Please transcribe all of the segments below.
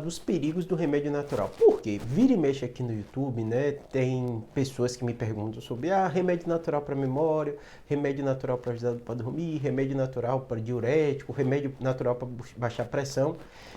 Dos perigos do remédio natural. Por quê? Vira e mexe aqui no YouTube, né? Tem pessoas que me perguntam sobre remédio natural para memória, remédio natural para ajudar para dormir, remédio natural para diurético, remédio natural para baixar pressão.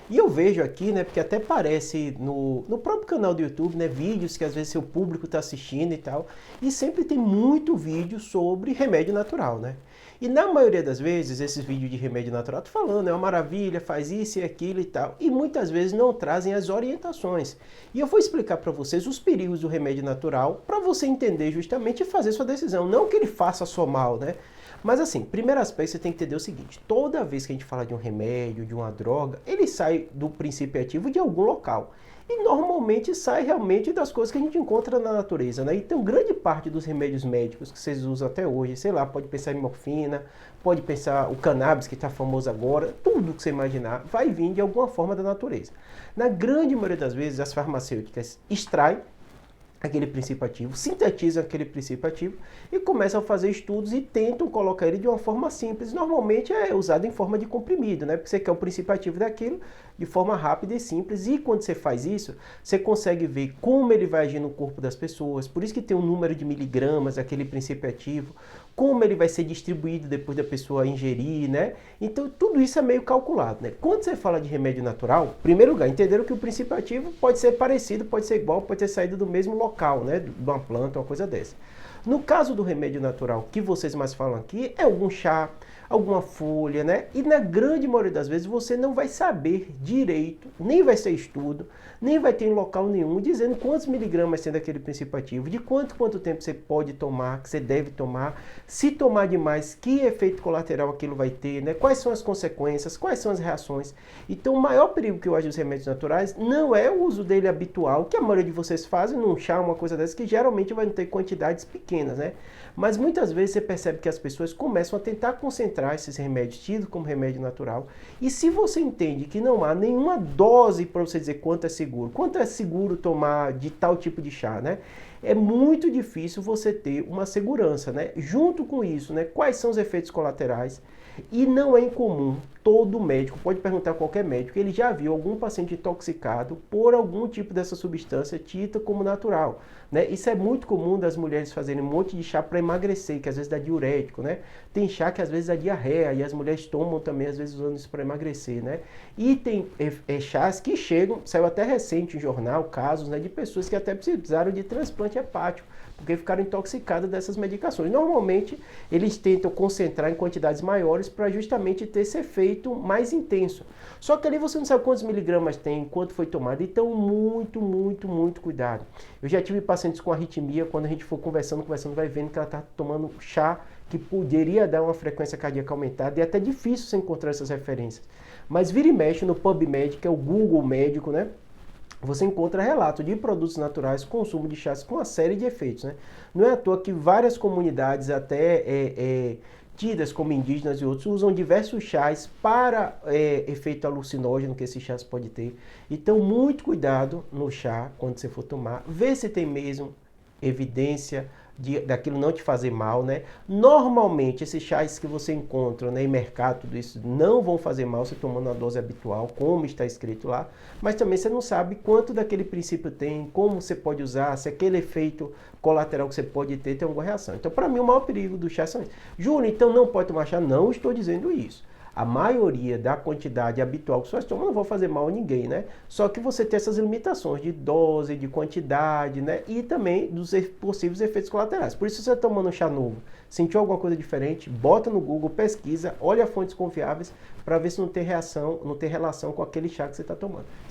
E eu vejo aqui, né? Porque até aparece no próprio canal do YouTube, né? Vídeos que às vezes seu público está assistindo e tal. E sempre tem muito vídeo sobre remédio natural, né? E na maioria das vezes, esses vídeos de remédio natural, tô falando, é uma maravilha, faz isso e aquilo e tal. E muitas vezes não trazem as orientações. E eu vou explicar para vocês os perigos do remédio natural, para você entender justamente e fazer sua decisão. Não que ele faça só mal, né? Mas assim, primeiro aspecto, você tem que entender o seguinte: toda vez que a gente fala de um remédio, de uma droga, ele sai do princípio ativo de algum local. E normalmente sai realmente das coisas que a gente encontra na natureza, né? Então, grande parte dos remédios médicos que vocês usam até hoje, sei lá, pode pensar em morfina, pode pensar o cannabis que está famoso agora, tudo que você imaginar vai vir de alguma forma da natureza. Na grande maioria das vezes, as farmacêuticas extraem aquele princípio ativo, sintetizam aquele princípio ativo e começam a fazer estudos e tentam colocar ele de uma forma simples. Normalmente é usado em forma de comprimido, né? Porque você quer o princípio ativo daquilo de forma rápida e simples. E quando você faz isso, você consegue ver como ele vai agir no corpo das pessoas. Por isso que tem um número de miligramas, aquele princípio ativo, como ele vai ser distribuído depois da pessoa ingerir, né? Então tudo isso é meio calculado, né? Quando você fala de remédio natural, em primeiro lugar, entenderam que o princípio ativo pode ser parecido, pode ser igual, pode ter saído do mesmo local, né? De uma planta, uma coisa dessa. No caso do remédio natural que vocês mais falam aqui, é algum chá, alguma folha, né? E na grande maioria das vezes você não vai saber direito, nem vai ser estudo, nem vai ter em local nenhum dizendo quantos miligramas tem daquele princípio ativo, de quanto tempo você pode tomar, que você deve tomar, se tomar demais, que efeito colateral aquilo vai ter, né? Quais são as consequências, quais são as reações. Então o maior perigo que eu acho dos remédios naturais não é o uso dele habitual, que a maioria de vocês fazem num chá, uma coisa dessa, que geralmente vai ter quantidades pequenas, né? Mas muitas vezes você percebe que as pessoas começam a tentar concentrar esses remédios tidos como remédio natural. E se você entende que não há nenhuma dose para você dizer quanto é seguro tomar de tal tipo de chá, né? É muito difícil você ter uma segurança, né? Junto com isso, né? Quais são os efeitos colaterais? E não é incomum, todo médico, pode perguntar a qualquer médico, ele já viu algum paciente intoxicado por algum tipo dessa substância tida como natural, né? Isso é muito comum das mulheres fazerem um monte de chá para emagrecer, que às vezes dá diurético, né? Tem chá que às vezes dá diarreia e as mulheres tomam também, às vezes usando isso para emagrecer, né? E tem chás que chegam, saiu até recente em jornal, casos, né, de pessoas que até precisaram de transplante hepático, porque ficaram intoxicadas dessas medicações. Normalmente, eles tentam concentrar em quantidades maiores para justamente ter esse efeito mais intenso. Só que ali você não sabe quantos miligramas tem, quanto foi tomado, então muito cuidado. Eu já tive pacientes com arritmia, quando a gente for conversando, vai vendo que ela está tomando chá que poderia dar uma frequência cardíaca aumentada, e é até difícil você encontrar essas referências. Mas vira e mexe no PubMed, que é o Google médico, né? Você encontra relato de produtos naturais, consumo de chás com uma série de efeitos, né? Não é à toa que várias comunidades, até tidas como indígenas e outros, usam diversos chás para efeito alucinógeno que esses chás podem ter. Então, muito cuidado no chá quando você for tomar. Vê se tem mesmo evidência daquilo não te fazer mal, né? Normalmente, esses chás que você encontra, né, em mercado, tudo isso, não vão fazer mal você tomando a dose habitual, como está escrito lá, mas também você não sabe quanto daquele princípio tem, como você pode usar, se aquele efeito colateral que você pode ter tem alguma reação. Então, para mim, o maior perigo do chá são isso. Júnior, então não pode tomar chá? Não estou dizendo isso. A maioria da quantidade habitual que você toma não vai fazer mal a ninguém, né? Só que você tem essas limitações de dose, de quantidade, né? E também dos possíveis efeitos colaterais. Por isso, se você está tomando um chá novo, sentiu alguma coisa diferente, bota no Google, pesquisa, olha fontes confiáveis para ver se não tem reação, não tem relação com aquele chá que você está tomando.